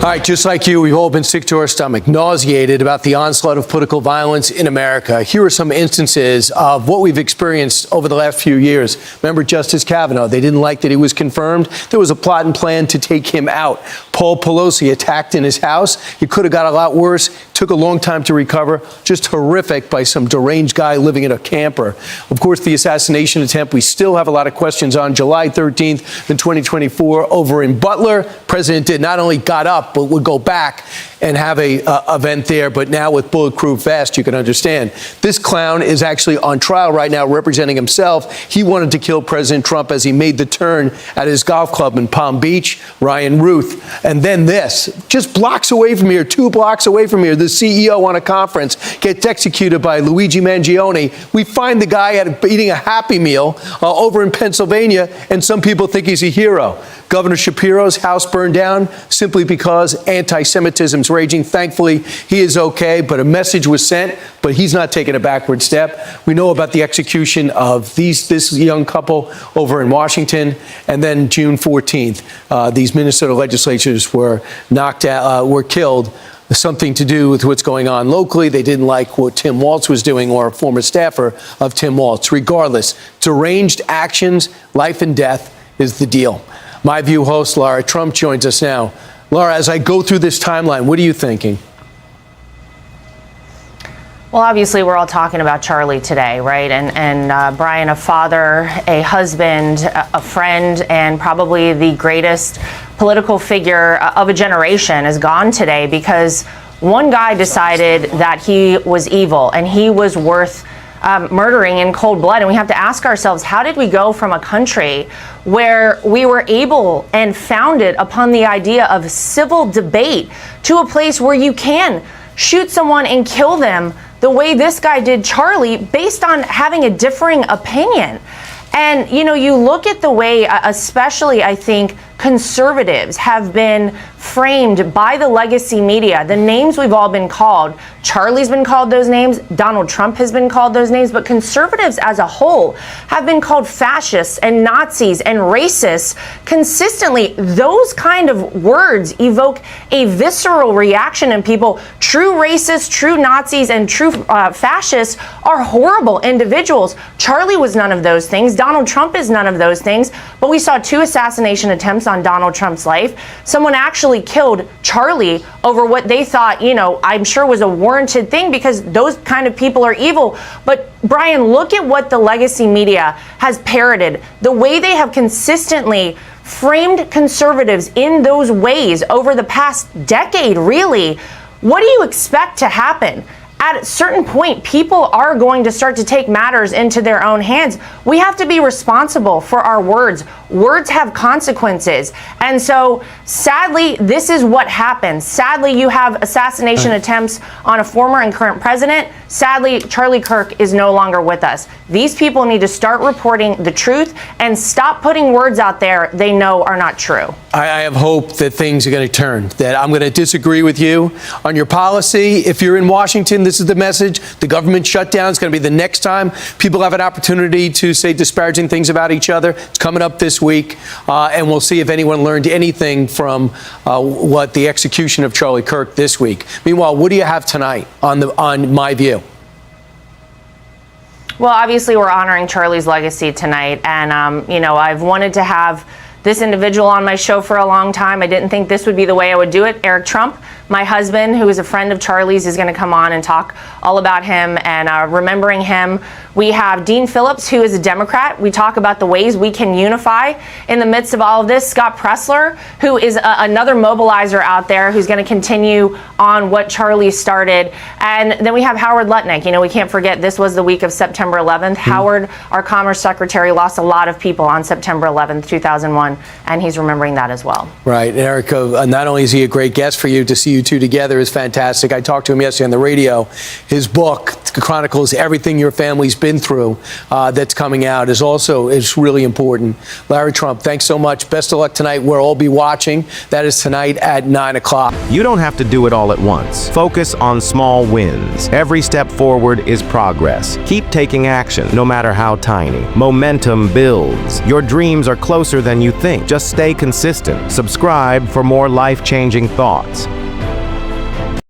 All right, just like you, we've all been sick to our stomach, nauseated about the onslaught of political violence in America. Here are some instances of what we've experienced over the last few years. Remember Justice Kavanaugh? They didn't like that he was confirmed. There was a plot and plan to take him out. Paul Pelosi attacked in his house. It could have got a lot worse. Took a long time to recover. Just horrific by some deranged guy living in a camper. Of course, the assassination attempt, we still have a lot of questions on. July 13th in 2024 over in Butler. President did not only got up, but would go back and have a event there. But now with bulletproof vest, you can understand. This clown is actually on trial right now representing himself. He wanted to kill President Trump as he made the turn at his golf club in Palm Beach, Ryan Ruth. And then this, just blocks away from here, 2 blocks away from here, the CEO on a conference gets executed by Luigi Mangione. We find the guy eating a Happy Meal over in Pennsylvania, and some people think he's a hero. Governor Shapiro's house burned down simply because anti-Semitism's raging. Thankfully, he is okay, but a message was sent, but he's not taking a backward step. We know about the execution of this young couple over in Washington, and then June 14th, these Minnesota legislators were knocked out, were killed. Something to do with what's going on locally. They didn't like what Tim Walz was doing, or a former staffer of Tim Walz. Regardless, deranged actions, life and death is the deal. My View host Lara Trump joins us now. Lara, as I go through this timeline, what are you thinking? Well, obviously, we're all talking about Charlie today, right? And Brian, a father, a husband, a friend, and probably the greatest political figure of a generation is gone today because one guy decided that he was evil and he was worth murdering in cold blood. And we have to ask ourselves, how did we go from a country where we were able and founded upon the idea of civil debate to a place where you can shoot someone and kill them the way this guy did Charlie based on having a differing opinion? And, you know, you look at the way, especially, I think, conservatives have been framed by the legacy media. The names we've all been called. Charlie's been called those names. Donald Trump has been called those names. But conservatives as a whole have been called fascists and Nazis and racists consistently. Those kind of words evoke a visceral reaction in people. True racists, true Nazis, and true fascists are horrible individuals. Charlie was none of those things. Donald Trump is none of those things. But we saw 2 assassination attempts on Donald Trump's life. Someone actually killed Charlie over what they thought, you know, I'm sure was a warranted thing because those kind of people are evil. But Brian, look at what the legacy media has parroted, the way they have consistently framed conservatives in those ways over the past decade, really. What do you expect to happen? At a certain point, people are going to start to take matters into their own hands. We have to be responsible for our words. Words have consequences. And so, sadly, this is what happens. Sadly, you have assassination attempts on a former and current president. Sadly, Charlie Kirk is no longer with us. These people need to start reporting the truth and stop putting words out there they know are not true. I have hope that things are going to turn, that I'm going to disagree with you on your policy. If you're in Washington, this is the message. The government shutdown is going to be the next time people have an opportunity to say disparaging things about each other. It's coming up this week, and we'll see if anyone learned anything from what the execution of Charlie Kirk this week. Meanwhile, what do you have tonight on My View? Well, obviously, we're honoring Charlie's legacy tonight, and you know, I've wanted to have this individual on my show for a long time. I didn't think this would be the way I would do it. Eric Trump, my husband, who is a friend of Charlie's, is going to come on and talk all about him and remembering him. We have Dean Phillips, who is a Democrat. We talk about the ways we can unify in the midst of all of this. Scott Pressler, who is another mobilizer out there who's going to continue on what Charlie started. And then we have Howard Lutnick. You know, we can't forget this was the week of September 11th. Howard, our Commerce Secretary, lost a lot of people on September 11th, 2001, and he's remembering that as well. Right. Eric, not only is he a great guest for you, to see you two together is fantastic. I talked to him yesterday on the radio. His book chronicles everything your family's been through that's coming out is really important. Lara Trump, thanks so much. Best of luck tonight. We'll all be watching. That is tonight at 9 o'clock. You don't have to do it all at once. Focus on small wins. Every step forward is progress. Keep taking action, no matter how tiny. Momentum builds. Your dreams are closer than you think. Just stay consistent. Subscribe for more life-changing thoughts.